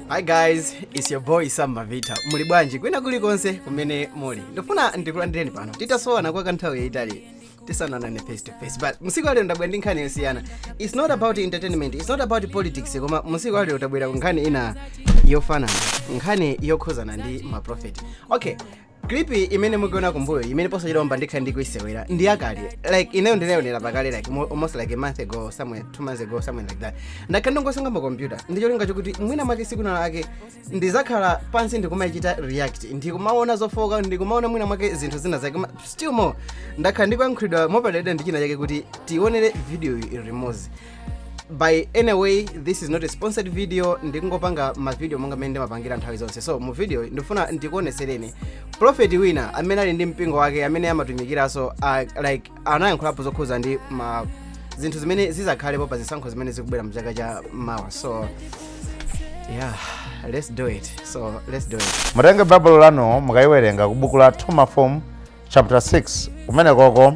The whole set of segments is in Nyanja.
Hi guys, it's your boy Samba Vita. Muli bwanji kwina kulikonse kumene muli. Ndifuna ndikulandireni pano. Titasowana kwa kanthawi yaitali. Tisananane face to face. But musiku alero ndabwera ndi nkhani yosiyana. It's not about entertainment, it's not about politics. Koma musiku alero tabwera nkhani ina yofanana. Nkhani yokhuzana ndi ma prophet. Okay. Clip imene mukuona kumbuyo imene posa chilomba ndikha ndikuisewera ndi yakale like ineyo ndinayonera pakale like almost like a month ago, somewhere 2 months ago, something like that. Ndakhala ndongosanga pa computer ndicholinga chokuti mwina mwake siku na lake ndizakhala pansi ndikumayichita react ndikumaona zofoka ndikumaona mwina mwake zinthu zina zake still more ndakhala ndikuyankhulidwa mopadalira ndi china chake kuti tionere video remoze. By anyway, this is not a sponsored video. Ndikungopanga ma video monga mende mapangira nthawi zonse. So mu video ndifuna ndikuonesereni prophet wina amene ali ndi mpingo wake amene amatumikira so like anayankhulapo zokhuza ndi zinthu zimene zizakhalepo pa zisankho zimene zikubwera mchaka cha mawa. So yeah, let's do it. Mutenge Bible lanu mukayiwerenga ku buku la Tumafumu chapter 6 kumene koko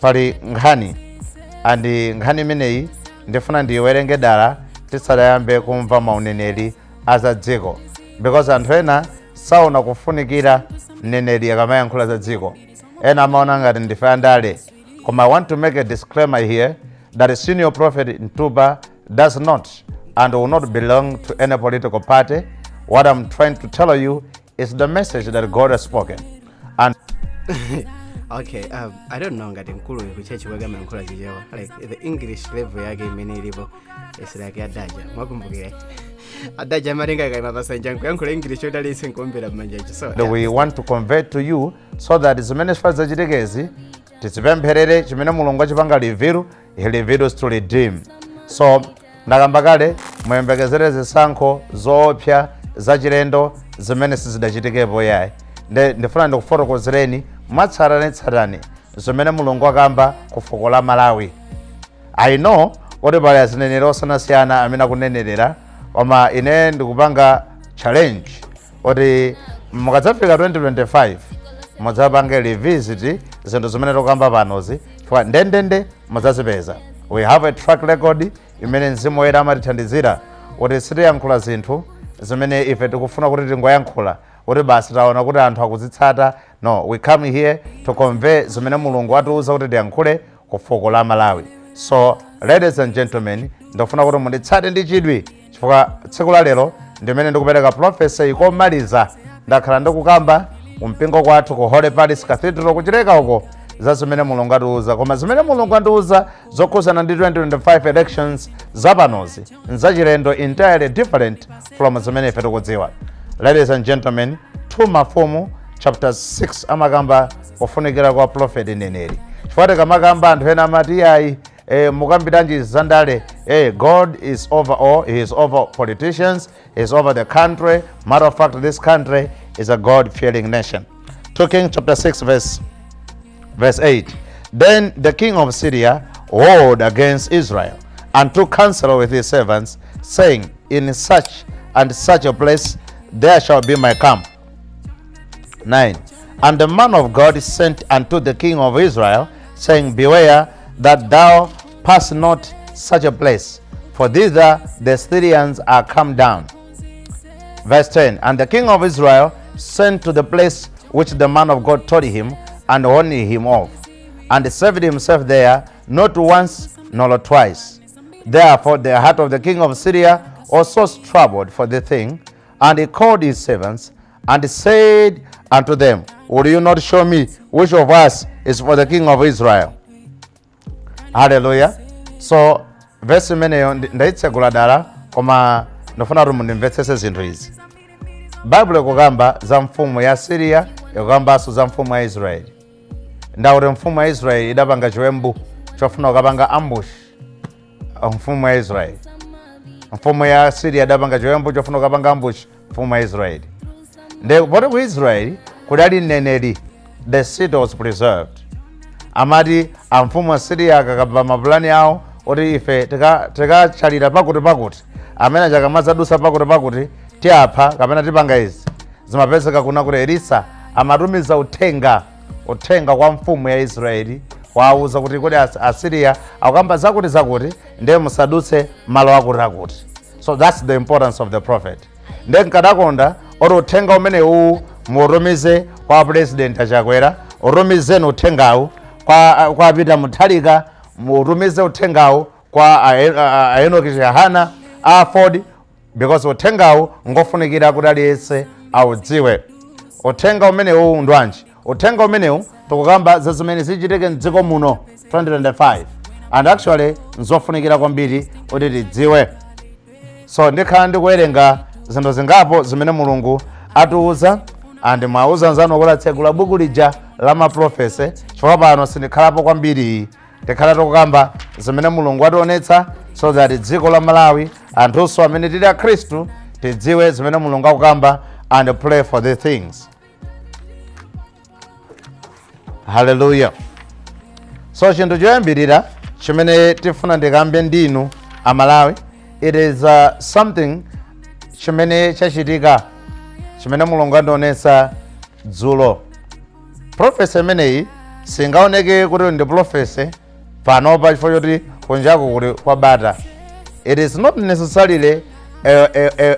pali nkhani andi nkhani imeneyi ndifuna ndiyiwerenge dala tisadayambe kumva mauneneri aza dziko because anthu ena saona kufunikira mneneri akamayankhula za dziko ena amaona ngati ndife andale. Koma I want to make a disclaimer here that a senior prophet in Tuba does not and will not belong to any political party. What I'm trying to tell you is the message that God has spoken. And okay, I don't know ngati mkulu kuchechi wega mankula chichewa like the English level yake imene ilipo is like adaja mwakumbukira adaja marenga kai mapasanja nkuyankhula English yotalise nkombera mmanjaji. So we want to convey to you so that as many as zachitekezi tizipempherere chimene mulungu achipanga liviru liviru to redeem. So ndakamba kale muyembekezere zisankho zoopsa zachilendo zimene sizidachitikepo yayi ndifuna ndikufotokozereni mwatsatanetsatane zimene mulungu akamba ku fuko la Malawi. I know kuti pali azineneri osiyanasiyana amene akunenerera koma ine ndikupanga challenge kuti mukadzafika 2025 mudzapange revisit zinthu zimene tikukamba panozi chifukwa ndendende mudzazipeza. We have a track record imene Mzimu Woyera amatithandizira kuti sitiyankhula zinthu zimene ife tikufuna kuti tingoyankhula kuti basi taona kuti anthu akuzitsata. No, we come here to convey zimene mulungu atiuza kuti tiyankhule ku fuko la Malawi. So ladies and gentlemen, ndofuna kuti munditsate ndi chidwi chifukwa tsiku la lero ndimene ndikupereka prophecy komaliza ndakhala ndikukamba kumpingo kwathu ku Holy Palace Cathedral kuchireka uko za zimene mulungu atiuza. Koma zimene mulungu atiuza zokhuzana ndi 2025 elections zapanozi nzachilendo entirely different from zimene ife tikudziwa. Ladies and gentlemen, Tumafumu chapter 6 amakamba kufunikira kwa prophet neneri chifukwa tikamakamba anthu ena amati ayi mukambitanji zandale. God is over all. He is over politicians. He is over the country. Matter of fact, this country is a God-fearing nation. 2 Kings chapter 6 verse 8. Then the king of Syria warred against Israel and took counsel with his servants, saying, in such and such a place there shall be my camp. 9. And the man of God sent unto the king of Israel, saying, beware that thou pass not such a place, for thither the Syrians are come down. Verse 10. And the king of Israel sent to the place which the man of God told him, and warned him of, and served himself there, not once nor twice. Therefore the heart of the king of Syria also was troubled for the thing, and he called his servants, and said unto them, will you not show me which of us is for the king of Israel? Hallelujah. So verse imeneyo ndaitsegula dala koma ndofuna kuti mundimvetsese zinthu izi. Bible ikukamba za mfumu ya Syria, ikukambanso za mfumu ya Israeli. Ndauti mfumu ya Israeli idapanga chiwembu chofuna kukapanga ambush mfumu ya Israeli. Mfumu ya Syria idapanga chiwembu chofuna kukapanga ambush mfumu ya Israeli. Poti ku Israeli kudali mneneri, the seed was preserved. Amati amfumu ya Syria akakamba mapulani awo kuti ife tikachalira pakuti amene akamadzadutsa pakuti tiapha kapena tipanga izi zimapezeka kuna kuti Elisa amatumiza uthenga kwa mfumu ya Israeli wauza kuti kodi Assyria akukamba zakuti ndiye musadutse malo akuti. So that's the importance of the prophet. Nkadakonda oro uthenga umenewu mutumize kwa president achakwera, utumizeni uthengawu kwa Peter Mutharika, mutumize uthengawu kwa Enoki Shahana Ford, because uthengawu ngofunikira kuti aliyense audziwe. Uthenga umenewu ndwanji? Uthenga umenewu tukukamba za zimene zichitike mdziko muno 2025, and actually nzofunikira kwambiri kuti tidziwe. So ndikhala ndikuwerenga zinthu zingapo zimene Mulungu atiuza, and mwauza nzanu kuti atsegula buku lija la maprofesi. Chifukwa pano sindikhalapo kwambiri, tikhala tikukamba zimene Mulungu ationetsa, so that dziko la Malawi anthunso amene tili akhristu tidziwe zimene Mulungu akukamba and pray for the things. Hallelujah. So chinthu choyambirira chimene tifuna ndikambe ndinu Amalawi, it is something chimene chachitika, chimene Mulungu andionetsa dzulo. Prophecy imeneyi singaoneke kuti ndi prophecy panopa chifukwa choti kunjaku kuti kwabata. It is not necessarily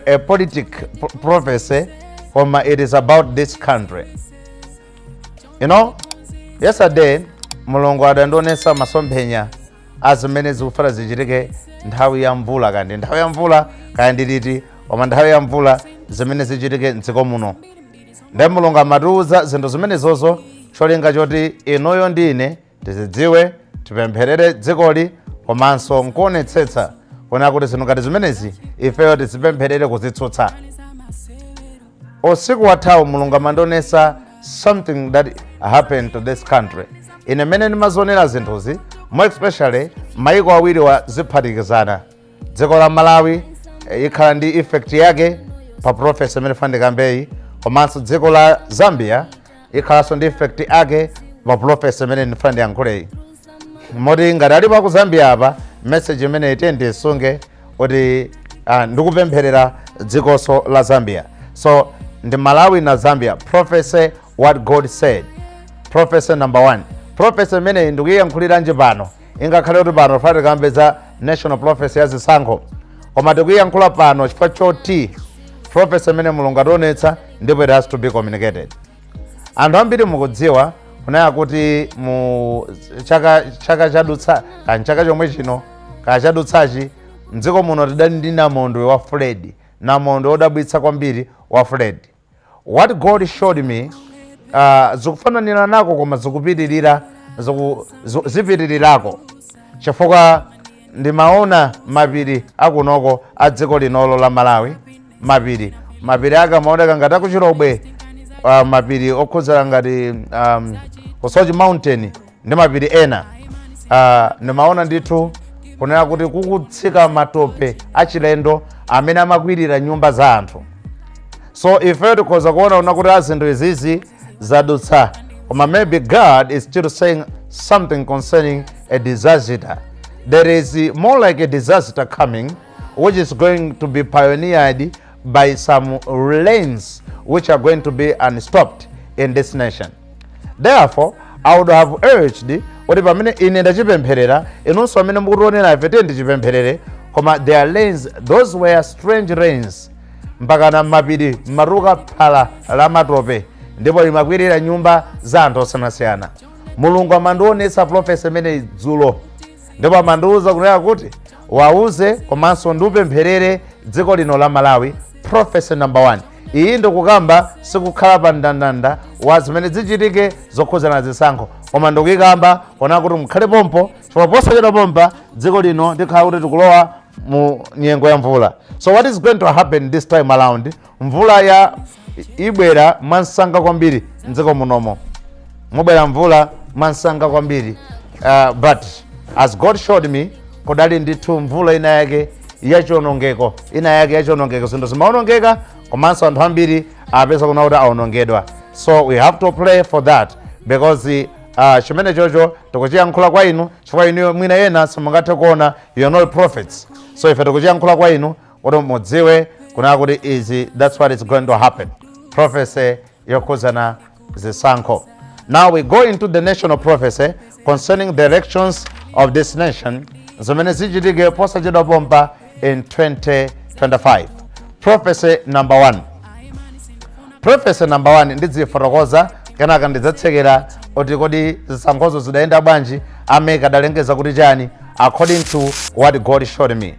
a politic prophecy, koma it is about this country. You know, yesterday Mulungu adandionetsa masomphenya azimene zikufuna zichitike nthawi ya mvula, kandi nthawi ya mvula kandi liti, koma nthawi ya mvula zimene zichitike mdziko muno. Ndiye Mulungu amatiuza zinthu zimenezozo cholinga choti inoyo ndine tizidziwe, tipempherere dzikoli, komanso nkuonetsetsa kuona kuti zinthu ngati zimenezi ifeyo tizipempherere kuzitsutsa. Usiku wathawu Mulungu amandionetsa something that happened to this country. Ine mene ndimazionera zinthuzi, more especially maiko awiri wa ziphatikizana. Dziko la Malawi ikhala ndi effect yake pa prophecy imene fandikambeyi, komanso dziko la Zambia ikhalanso ndi effect yake pa prophecy imene ndifandiyankhuleyi. Moti ngati alipo aku Zambia apa, message imene itiye isunge kuti ndikupempherera dzikoso la Zambia. So ndi Malawi na Zambia, prophecy what God said. Prophecy number 1. Prophecy imene ndikuyiyankhuliranji pano, ingakhale kuti pano fatikambe za national prophecy ya Zisankho, koma tikuyiyankhula pano chifukwa choti prophecy imene Mulungu ationetsa ndipo it has to be communicated. Anthu ambiri mukudziwa kunaya kuti mu chaka chadutsa, kandi chaka chomwe chino chadutsachi, mdziko muno tidali ndi namondwe wa Fred, namondwe odabwitsa kwambiri wa Fred. What God showed me, zikufananira nako koma zikupitirira, zipitirirako, chifukwa ndimaona mapiri akunoko a dziko linolo la Malawi. Mapiri aka maoneka ngati akuchirobwe, mapiri okhudzera ngati kusochi mountain ndi mapiri ena. Ndimaona ndithu kunena kuti kukutsika matope achilendo amene amakwirira nyumba za anthu. So ife tikhoza kuona kuti azinthu izizi zadutsa, koma maybe God is still saying something concerning a disaster. There is more like a disaster coming, which is going to be pioneered by some rains which are going to be unstopped in this nation. Therefore, I would have urged kuti pamene ine ndachipempherera, inunso amene mukutionera ife tiye ndichipempherere, koma their rains, those were strange rains, mpakana mapiri maruka phala la matope ndipo limakwirira nyumba za anthu osiyanasiyana. Mulungu amandionetsa prophecy imene dzulo, ndipo amandiuza kunena kuti wauze komanso ndiupempherere dziko lino la Malawi. Prophecy number 1. Iyi ndikukamba sikukhala pa ndandanda wa zimene zichitike zokhudzana na Zisankho, koma ndikuyikamba kuona kuti mukhale pompo, chifukwa posachedwa pompa dziko lino ndikhala kuti tikulowa mu nyengo ya mvula. So what is going to happen this time around? Mvula ya ibwera mwansanga kwambiri mdziko munomo, mubwera mvula mwansanga kwambiri, but as God showed me, kudali ndithu mvula ina yake yachionongeko, zinthu zimaonongeka, komanso anthu ambiri apeza kuna kuti aonongedwa. So we have to pray for that, because chimene chocho tikuchiyankhula kwa inu chifukwa inu mwina yena simungathe kuona, you are not prophets. So ife tikuchiyankhula kwa inu kuti mudziwe kuna kuti izi, that's what is going to happen. Prophecy yokhudzana Zisankho. Now we go into the national prophecy concerning the elections of this nation, zimene zichitike posachedwa pompa in 2025. prophecy number 1. Prophecy number 1 ndidzifotokoza kenaka ndidzatsekera oti kodi zisankhozo zidayenda bwanji ameka adalengeza kuti chani according to what God showed me.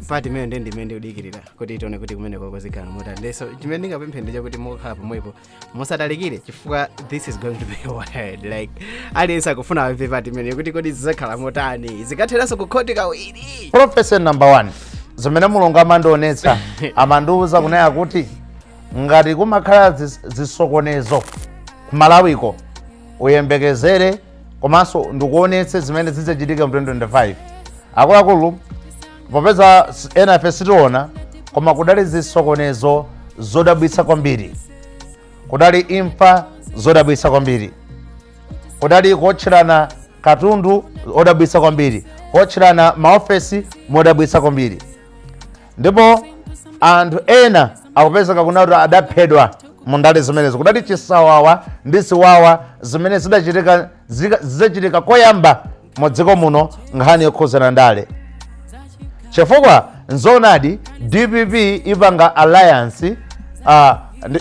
Pati meyo ndimene udikirira kuti tione kuti kumene kwakozikana mutandeso chimene ndingapemphe chakuti mukhala pomwepo musatalikire chifukwa this is going to be wild, like aliyense akufuna amve pati imene kuti kodi zizakhala motani zikatheranso kukhoti kawiri. Prophecy number 1 zimene mulungu amandionetsa amandiuza kunena kuti ngati kumakhala zisokonezo kumalawiko uyembekezere komanso ndikuonetse zimene zidzachitika mu 2025. akuluakulu popeza ena ife sitiona koma kudali zisokonezo zodabwitsa kwambiri, kudali imfa zodabwitsa kwambiri, kudali kuotcherana katundu odabwitsa kwambiri, kuotcherana maofesi modabwitsa kwambiri. Ndipo anthu ena akupezeka kuti adaphedwa mu ndale zimenezo, kudali chisawawa ndi ziwawa zimene zidachitika koyamba mu dziko muno nkhani yokhuzana ndale. Chifukwa nzoonadi DPP ipanga alliance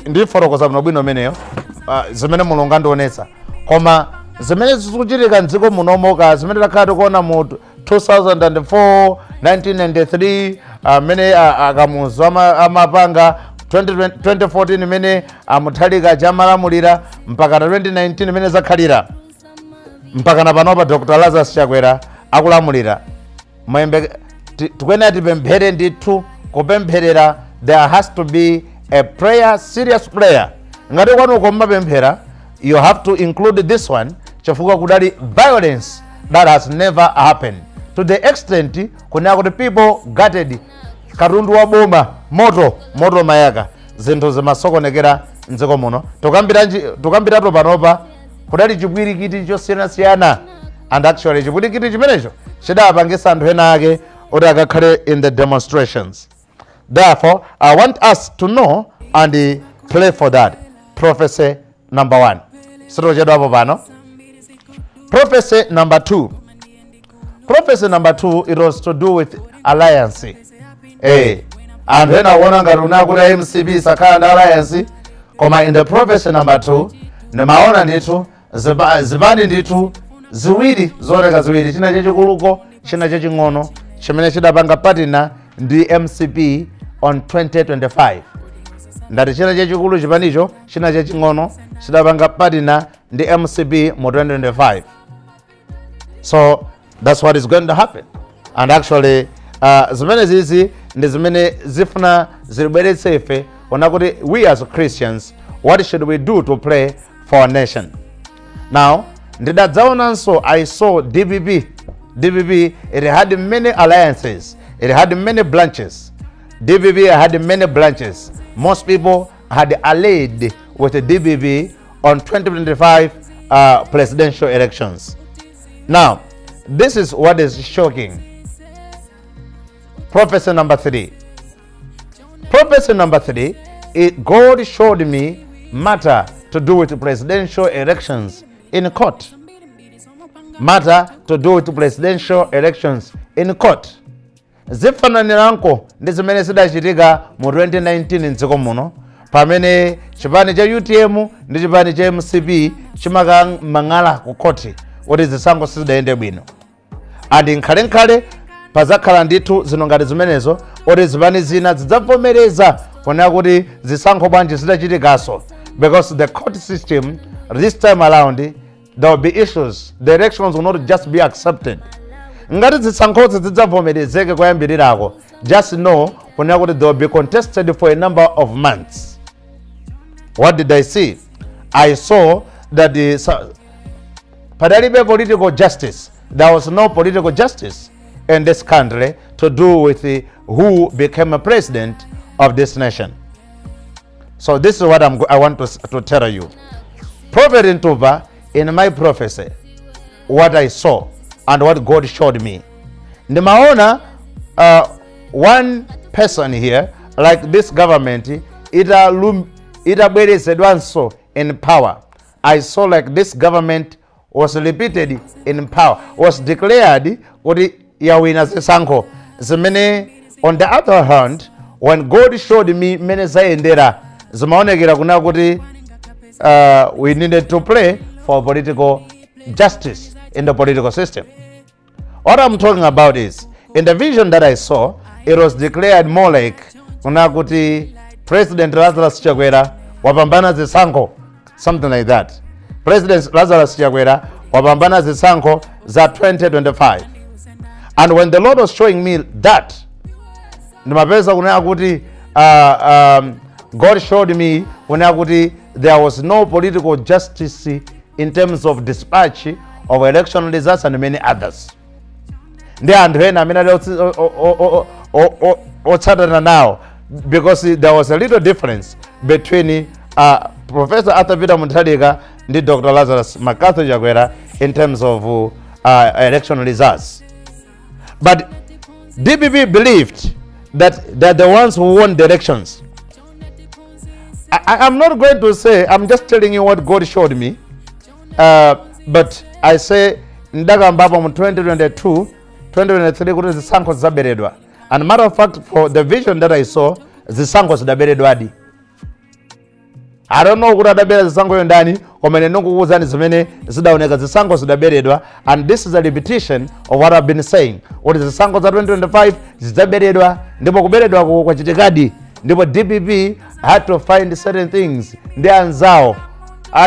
ndifotokoza bwino meneyo zimene mulungu andionetsa, koma zimene zikuchitika mdziko munomoka zimene takhala tikuona mu 2004 1993 amene akamuzu amapanga 2014 imene amuthalika chamalamulira mpaka na 2019 imene zakhalira mpaka na panopa Dr. Lazarus Chakwera akulamulira. Tukena tipemphere ndithu kupempherera, there has to be a prayer, serious prayer. Ngati kwanu kumapemphera, you have to include this one chifukwa kudali violence that has never happened to the extent kuna kuti people gutted katundu wa boma moto mayaka zinthu zimasokonekera mdziko muno. Tukambirato panopa kudali chipwirikiti chosiyanasiyana, and actually chipwirikiti chimenecho chidapangisa anthu ena ake oti akakhale in the demonstrations. Therefore, I want us to know and pray for that. Prophecy number 1. Sitochedwapo pano. Prophecy number 2. Prophecy number 2, it was to do with alliance. Anthu ena kuona ngati unakuti MCB sakhala ndi alliance, koma in the prophecy number 2 ndimaona ndithu zipani ndithu ziwiri zooneka ziwiri, china chachikuluko china chaching'ono chimene chidapanga patina ndi MCP on 2025. Ndati china chachikulu chipanicho china chaching'ono chidapanga patina ndi MCP mu 2025. So that's what is going to happen. And actually zimene zizi ndi zimene zifuna zilibweretse ife ona kuti we as Christians, what should we do to pray for our nation? Now ndidadzaonanso I saw DPP, it had many alliances, it had many branches. DPP had many branches. Most people had allied with the DPP on 2025 presidential elections. Now, this is what is shocking. Prophecy number 3. Prophecy number 3, God showed me matter to do with presidential elections in court. Matter to do with presidential elections in court. Zifananiranko ndi zimene zidachitika mu 2019 mdziko muno pamene chipani cha UTM ndi chipani cha MCP chimakamang'ala ku koti kuti zisankho sizidayende bwino. Andi nkhale pazakhala ndithu zino ngati zimenezo kuti zipani zina zidzavomereza kunena kuti zisankho bwanji zidachitikaso, because the court system this time around there will be issues. The elections will not just be accepted. Ngati zisankhozi zidzavomerezeke kwayambirirako, just know kunena kuti they will be contested for a number of months. What did I see? I saw that padalibe political justice. There was no political justice in this country to do with who became a president of this nation. So this is what I want to tell you. Prophet Ntuva, in my prophecy, what I saw and what God showed me. Nimaona one person here, like this government, itabweresedwanso in power. I saw like this government was repeated in power, was declared kuti yawina zisankho zimene on the other hand when God showed me mene zayendera zimaonekera kuna kuti we needed to pray for political justice in the political system. What I'm talking about is, in the vision that I saw, it was declared more like kuna kuti President Lazarus Chakwera wapambana Zisankho, something like that. President Lazarus Chakwera wapambana Zisankho za 2025. And when the Lord was showing me that, nimapeza kuna kuti God showed me kuna kuti there was no political justice in terms of dispatch of election results and many others. Ndi anthu ena amene otsatana now, because there was a little difference between Professor Arthur Peter Mutharika and Dr. Lazarus MacArthur Chakwera in terms of election results. But DPP believed that they're the ones who won the elections. I'm not going to say, I'm just telling you what God showed me. But I say, ndagamba mu 2022, 2023 kuti Zisankho zaberedwa. And matter of fact, for the vision that I saw, Zisankho zidaberedwadi. I don't know kuti adabera Zisankho yondani, komene ndikukuwuzani zimene zidaoneka Zisankho zidaberedwa. And this is a repetition of what I've been saying. What is Zisankho za 2025 zidaberedwa, ndipo kuberedwa kwa chitikadi. Ndipo DPP had to find certain things. Ndi anzawo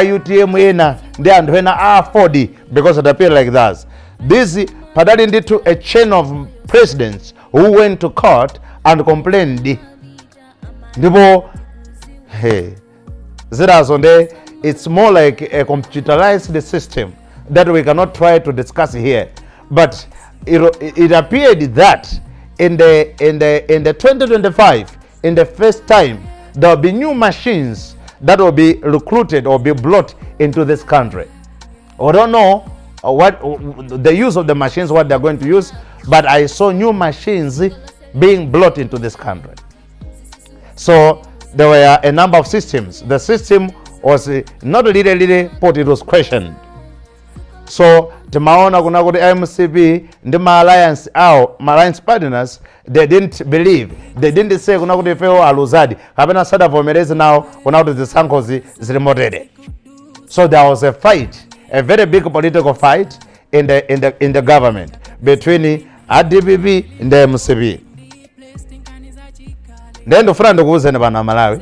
IUTM ena ndi anthu ena afford, because it appeared like that. This padali ndithu a chain of presidents who went to court and complained. Ndipo zirasonde, it's more like a computerized system that we cannot try to discuss here. But it appeared that in the 2025, in the first time, there will be new machines that will be recruited or be brought into this country. I don't know what the use of the machines, what they're going to use, but I saw new machines being brought into this country. So there were a number of systems. The system was not really put, it was questioned. So tumaona kuna kuti MCP ndi alliance partners, they didn't believe, they didn't say kuna kuti ifewo aluzadi kapena sadavomereze nawo kuna kuti Zisankho zilimotede. So there was a fight, a very big political fight in the government between DPP and the MCP. Then the friend ndikuwuzeni bana Malawi,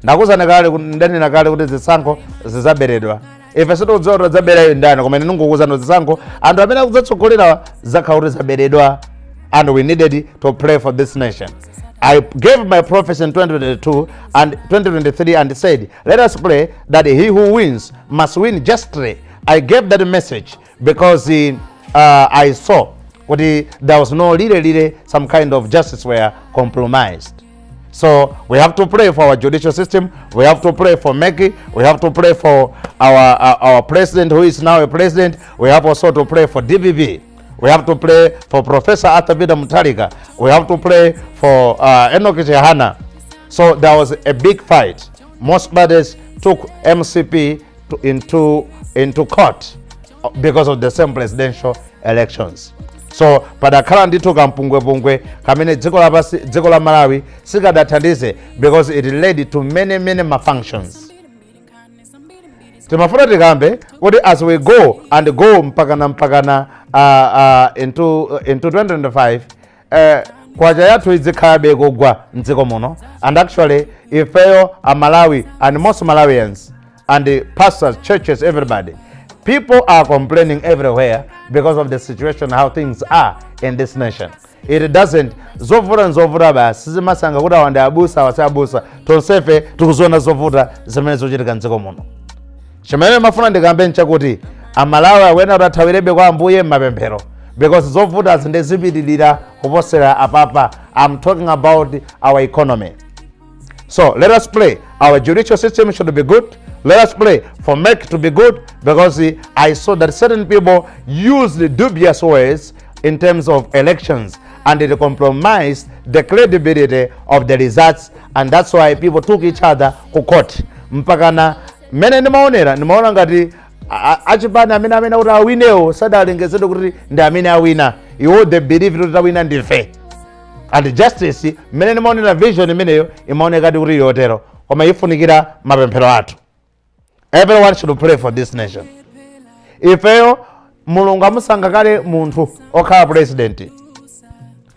ndakuwuzani kale ndani kale kuti Zisankho zizaberedwa. If I said to zabera ndani komene ndikuwuzani Zisankho anthu amene akuzatsogolera zakhauri zaberedwa, and we needed to pray for this nation. I gave my prophecy in 2022 and 2023 and said, let us pray that he who wins must win justly. I gave that message because I saw there was no really some kind of justice were compromised. So we have to pray for our judicial system. We have to pray for Meki. We have to pray for our president, who is now a president. We have also to pray for DPP. We have to pray for Professor Arthur Peter Mutharika. We have to pray for Enoch Chehana. So there was a big fight. Most parties took MCP into court because of the same presidential elections. So padakhala ndithu kampungwepungwe kamene dziko la Malawi sikadathandize, because it led to many malfunctions. Timafuna tikambe kuti as we go mpakana into 2025, kwacha yathu izikhalabe kugwa mdziko muno. And actually ifeyo Malawi and most Malawians and the pastors, churches, everybody, people are complaining everywhere because of the situation, how things are in this nation. It doesn't zovuta ba sizimasanga kuti awanda abusa wasabusa tonsefe tikuzona zovuta zimene zochitika mdziko muno. Chimene mafuna ndikambe nchakuti Amalawi awena atathawirebe kwa Ambuye mapemphero, because zovuta zinde zipitilira kuposera apapa. I'm talking about our economy. So let us pray. Our judicial system should be good. Let us pray for MEC to be good, because I saw that certain people used dubious ways in terms of elections, and it compromised the credibility of the results, and that's why people took each other to court. Mpakana mene nimaona ngati achipani amene kuti awinewo sadalengezedwe kuti ndi amene awina. Iwo they believe kuti awina ndife. and justice mmene ndimaonera vision imeneyo imaoneka kuti yotero koma ifunikira mapemphero athu. Everyone should pray for this nation. Ifeyo mulungu amusankha kale munthu okhala president,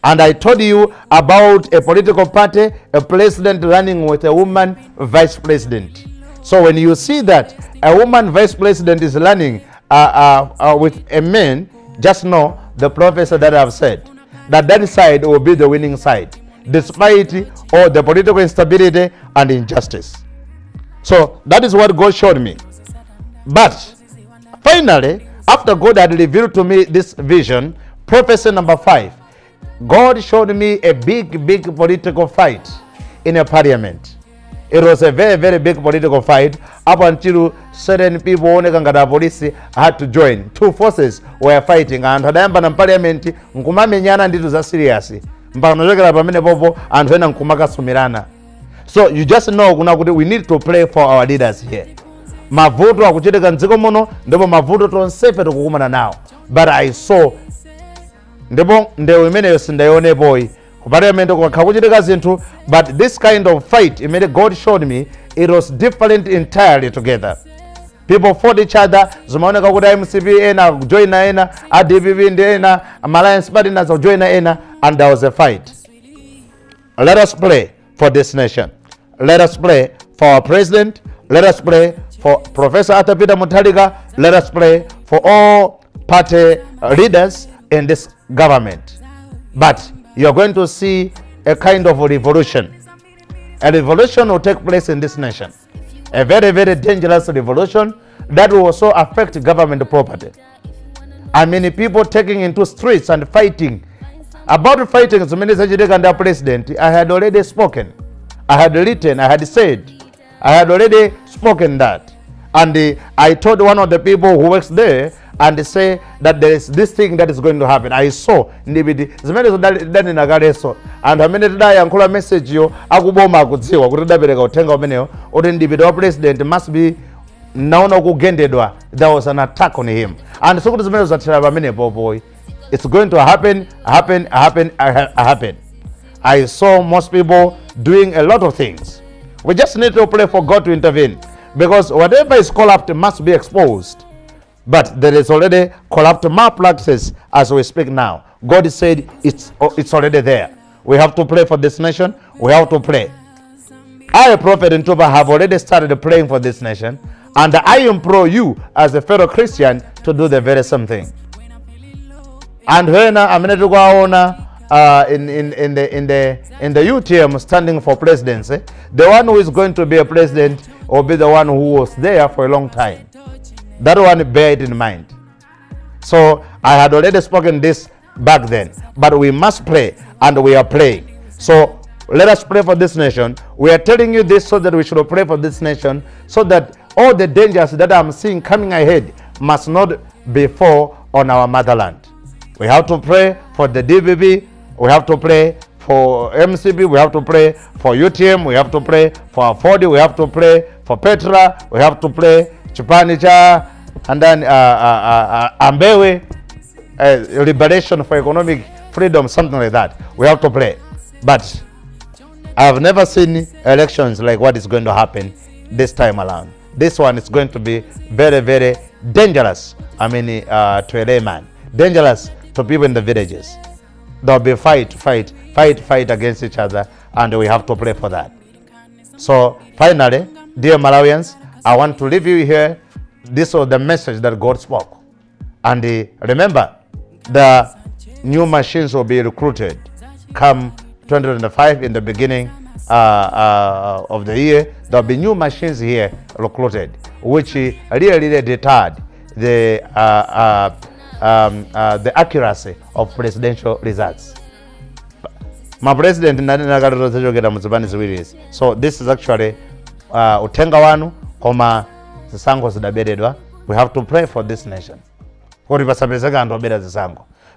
and I told you about a political party, a president running with a woman vice president. So when you see that a woman vice president is running with a man, just know the prophecy that I have said, that side will be the winning side, despite all the political instability and injustice. So that is what God showed me. But finally, after God had revealed to me this vision, prophecy number 5, God showed me a big political fight in a parliament. It was a very big political fight up until certain people onekanga police had to join. Two forces were fighting, and hadayamba na parliament nkumamenyana nditu za serious mpaka nojekera pamene popo anthu ena nkumakasumirana. So you just know kuna kuti we need to pray for our leaders here. Mavuto akuchitika mdziko muno ndipo mavuto tonsefe tikukumana nawo, but I saw ndipo ndewe imeneyo sindayionepoyi ku parliament kukakhala kuchitika zinthu, but this kind of fight imene God showed me, it was different entirely together. People fought each other. Zimaoneka kuti MCP ena joina ena, ADPP ndi ena, Alliance partners joina ena, and there was a fight. Let us pray for this nation. Let us pray for our president. Let us pray for Professor Arthur Peter Mutharika. Let us pray for all party leaders in this government. But you are going to see a kind of a revolution. A revolution will take place in this nation. A very dangerous revolution that will also affect government property. I mean, people taking into streets and fighting. About fighting, so many under president, I had already spoken. I had written, I had said, I had already spoken that. And I told one of the people who works there, and they say that there is this thing that is going to happen. I saw ndibidi zimene zodani nagaleso, and amene today yankula message yo akuboma akudziwa kuti dabereka uthenga umeneyo oti ndibidi wa president must be naona kugendedwa. There was an attack on him, and so kuti zimene zathira pamene boy, it's going to happen. I saw most people doing a lot of things. We just need to pray for God to intervene, because whatever is corrupt must be exposed. But there is already corrupt malpractices as we speak now. God said it's already there. We have to pray for this nation. We have to pray. I, a prophet in Tuba, have already started praying for this nation, and I implore you as a fellow Christian to do the very same thing. And when I'm going to go on in the UTM standing for presidency, the one who is going to be a president will be the one who was there for a long time. That one, bear it in mind. So I had already spoken this back then, but we must pray, and we are praying. So let us pray for this nation. We are telling you this so that we should pray for this nation, so that all the dangers that I'm seeing coming ahead must not befall on our motherland. We have to pray for the DBB. We have to pray for MCP. We have to pray for UTM. We have to pray for Afodi. We have to pray for Petra. We have to pray Chipanicha, and then Ambewe, liberation for economic freedom, something like that. We have to pray. But I have never seen elections like what is going to happen this time around. This one is going to be very dangerous. I mean, to a layman, dangerous to people in the villages. There will be fight against each other, and we have to pray for that. So finally, dear Malawians, I want to leave you here. This was the message that God spoke. And remember, the new machines will be recruited come 2025 in the beginning of the year. There will be new machines here recruited, which really deterred the accuracy of presidential results. My president, so this is actually utenga wanu koma Zisankho zidaberedwa. We have to pray for this nation.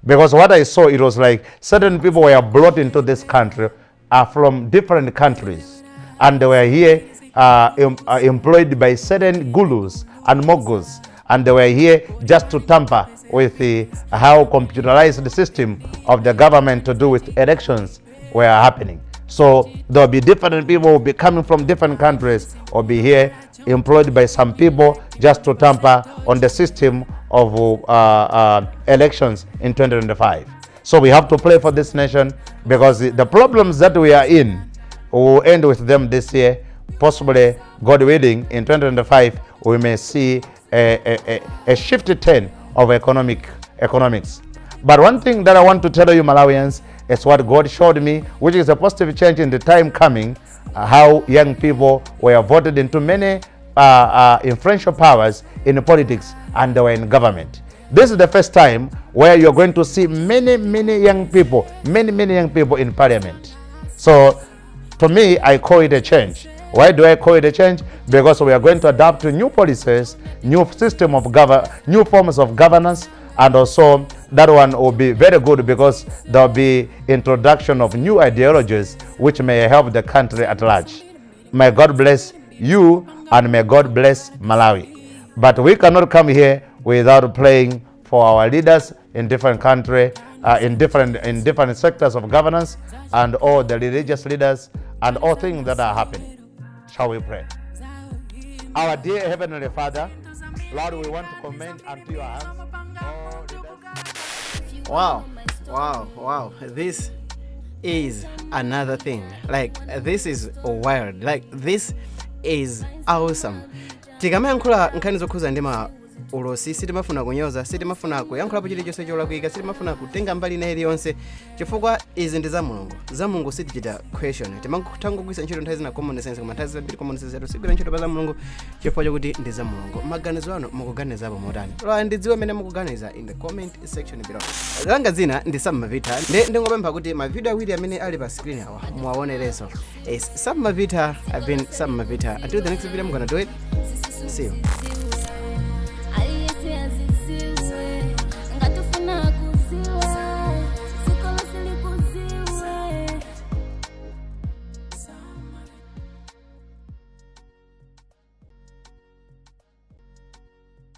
Because what I saw, it was like certain people were brought into this country are from different countries, and they were here employed by certain gurus and moguls, and they were here just to tamper with how computerized the system of the government to do with elections were happening. So there'll be different people will be coming from different countries or be here employed by some people just to tamper on the system of elections in 2025. So we have to play for this nation, because the problems that we are in will end with them this year. Possibly, God willing, in 2025 we may see a shifted turn of economics. But one thing that I want to tell you, Malawians, is what God showed me, which is a positive change in the time coming, how young people were voted into many influential powers in politics and they were in government. This is the first time where you're going to see many young people in parliament. So to me, I call it a change. Why do I call it a change? Because we are going to adapt to new policies, new forms of governance, and also that one will be very good because there will be introduction of new ideologies which may help the country at large. May God bless you and may God bless Malawi. But we cannot come here without praying for our leaders in different countries, in different sectors of governance, and all the religious leaders and all things that are happening. Shall we pray? Our dear Heavenly Father, Lord, we want to commend unto your hands all leaders. Wow. This is another thing. Like, this is wild. Like, this is awesome. Tikamayankhula nkhani zokhuza ndima ulosi, sitimafuna kunyoza, sitimafuna kuyankhulapo chilichonse cholakwika, sitimafuna kutenga mbali na iliyonse, chifukwa izi ndi za mulungu sitichita question. Timangogwisa ntchito nthawi zina common sense, koma nthawi zambiri common sense yathu sigwira ntchito pa za mulungu chifukwa chokuti ndi za mulungu. Maganizo anu mukuganizapo motani? Lola ndidziwe mene mukuganiza in the comment section below. Langa zina ndi Sam Mavita, ndingopempha kuti mavideo awiri amene ali pa screen awa muwaonereso. Sam Mavita, I've been Sam Mavita. Until the next video, I'm gonna do it. See you.